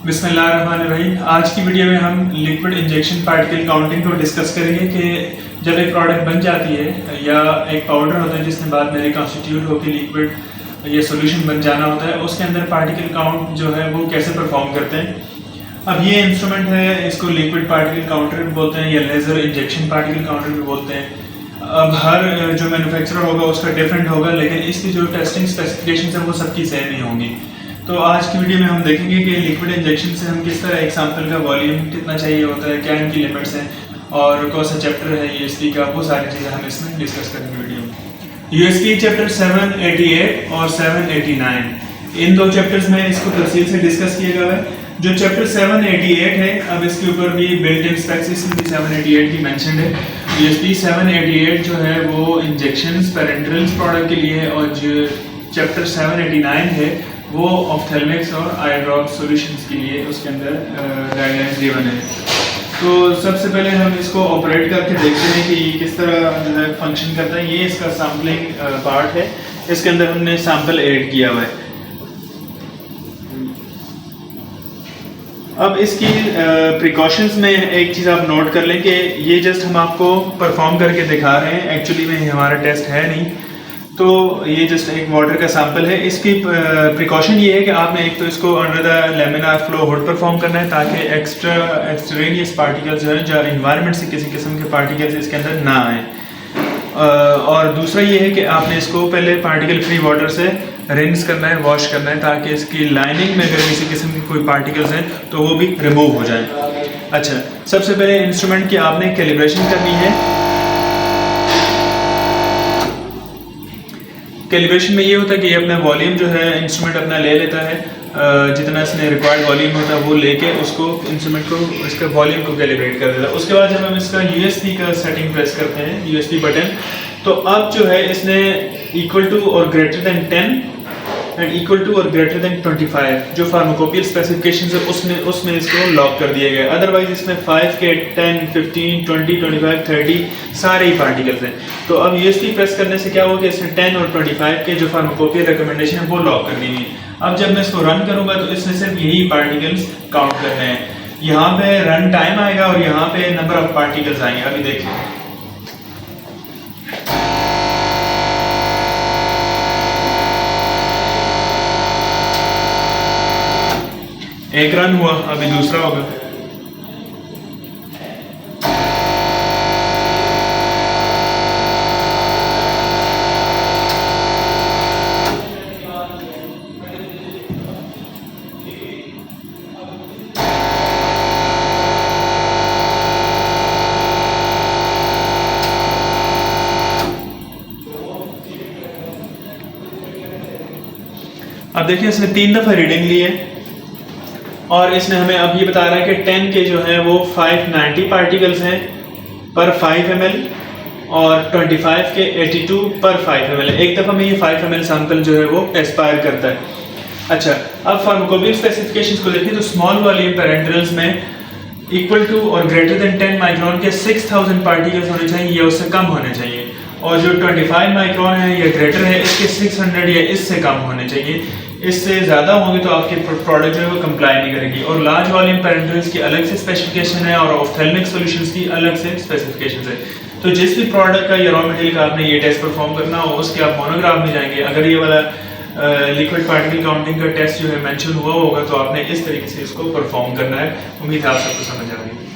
बिस्मिल्लाहिर्रहमानिर्रहीम। आज की वीडियो में हम लिक्विड इंजेक्शन पार्टिकल काउंटिंग को डिस्कस करेंगे कि जब एक प्रोडक्ट बन जाती है या एक पाउडर होता है जिसने बाद में रिकॉन्स्टिट्यूट होकर लिक्विड या सॉल्यूशन बन जाना होता है, उसके अंदर पार्टिकल काउंट जो है वो कैसे परफॉर्म करते हैं। अब ये इंस्ट्रूमेंट है, इसको लिक्विड पार्टिकल काउंटर भी बोलते हैं या लेज़र इंजेक्शन पार्टिकल काउंटर भी बोलते हैं। अब हर जो मैन्युफैक्चरर होगा उसका डिफरेंट होगा, लेकिन इसकी जो टेस्टिंग स्पेसिफिकेशन है वो सबकी सेम ही होंगी। तो आज की वीडियो में हम देखेंगे कि लिक्विड इंजेक्शन से हम किस तरह एक सैंपल का वॉल्यूम कितना चाहिए होता है, क्या इनकी लिमिट्स हैं और कौन सा चैप्टर है यूएसपी का, वो सारी चीज़ें हम इसमें डिस्कस करेंगे वीडियो में। यूएसपी चैप्टर 788 और 789, इन दो चैप्टर्स में इसको तफसील से डिस्कस किया गया है। जो चैप्टर 788 है, अब इसके ऊपर भी बिल्ट इन स्पेक्स इसमें भी 788 की मेंशन है। यूएसपी 788 जो है वो इंजेक्शंस पेरेंटरल्स प्रोडक्ट के लिए है, और जो चैप्टर 789 है वो ऑप्थेल्मिक्स और आई ड्रॉप सॉल्यूशंस के लिए उसके अंदर गाइडलाइंस गिवन है। तो सबसे पहले हम इसको ऑपरेट करके देखते हैं कि ये किस तरह जो है फंक्शन करता है। ये इसका सैम्पलिंग पार्ट है, इसके अंदर हमने सैंपल ऐड किया हुआ है। अब इसकी प्रिकॉशंस में एक चीज़ आप नोट कर लें कि ये जस्ट हम आपको परफॉर्म करके दिखा रहे हैं, एक्चुअली में हमारा टेस्ट है नहीं। तो ये जस्ट एक वाटर का सैंपल है। इसकी प्रिकॉशन ये है कि आपने एक तो इसको under the laminar flow hood perform करना है ताकि एक्सट्रेनियस पार्टिकल्स जो है जो एनवायरनमेंट से किसी किस्म के पार्टिकल्स इसके अंदर ना आए। और दूसरा ये है कि आपने इसको पहले पार्टिकल फ्री वाटर से रिंस करना है, वॉश करना है, ताकि इसकी लाइनिंग में अगर किसी किस्म के कोई पार्टिकल्स हैं तो वो भी रिमूव हो जाए। अच्छा, सबसे पहले इंस्ट्रूमेंट की आपने कैलिब्रेशन करनी है। कैलिब्रेशन में ये होता है कि अपना वॉल्यूम जो है इंस्ट्रूमेंट अपना ले लेता है, जितना इसमें रिक्वायर्ड वॉल्यूम होता है वो लेके उसको इंस्ट्रूमेंट को इसका वॉल्यूम को कैलिब्रेट कर देता है। उसके बाद जब हम इसका यूएसपी का सेटिंग प्रेस करते हैं, यूएसपी बटन, तो अब जो है इसने इक्वल टू और greater than 10 and equal to और ग्रेटर देन 25 जो फार्माकोपियल स्पेसिफिकेशंस है उसमें इसको लॉक कर दिया गया। अदरवाइज इसमें 5 के 10, 15, 20, 25, 30 सारे ही पार्टिकल्स हैं। तो अब यूएसपी प्रेस करने से क्या होगा कि इसमें 10 और 25 के जो फार्माकोपियल रिकमेंडेशन है वो लॉक कर दी हुई। अब जब मैं इसको रन करूंगा तो इसमें सिर्फ यही पार्टिकल्स काउंट करने हैं। यहाँ पे रन टाइम आएगा और यहाँ पे नंबर ऑफ पार्टिकल्स आएंगे। अभी देखिए, एक रन हुआ, अभी दूसरा होगा। अब देखिए इसने 3 दफा रीडिंग ली है और इसने हमें अब ये बता रहा है कि 10 के जो है वो 590 पार्टिकल्स हैं पर 5 ml और 25 के 82 पर 5 ml। एक दफ़ा में ये 5 ml सैंपल जो है वो एक्सपायर करता है। अच्छा, अब फार्माकोपियल स्पेसिफिकेशंस को देखें तो स्मॉल वॉल्यूम पेरेंटरल्स में इक्वल टू और ग्रेटर देन 10 माइक्रोन के 6000 पार्टिकल्स होने चाहिए या उससे कम होने चाहिए, और जो 25 माइक्रोन है या ग्रेटर है इसके 600 या इससे कम होने चाहिए। इससे ज़्यादा होंगे तो आपकी प्रोडक्ट जो है वो कंप्लाई नहीं करेगी। और लार्ज वॉल्यूम पेरेंटरल्स की अलग से स्पेसिफिकेशन है और ऑप्थेल्मिक सॉल्यूशंस की अलग से स्पेसिफिकेशन है। तो जिस भी प्रोडक्ट का या रॉ मटेरियल का आपने ये टेस्ट परफॉर्म करना हो उसके आप मोनोग्राफ में जाएंगे। अगर ये वाला लिक्विड पार्टिकल काउंटिंग का टेस्ट जो है मेंशन हुआ होगा तो आपने इस तरीके से इसको परफॉर्म करना है। उम्मीद है आप सबको समझ आ रही है।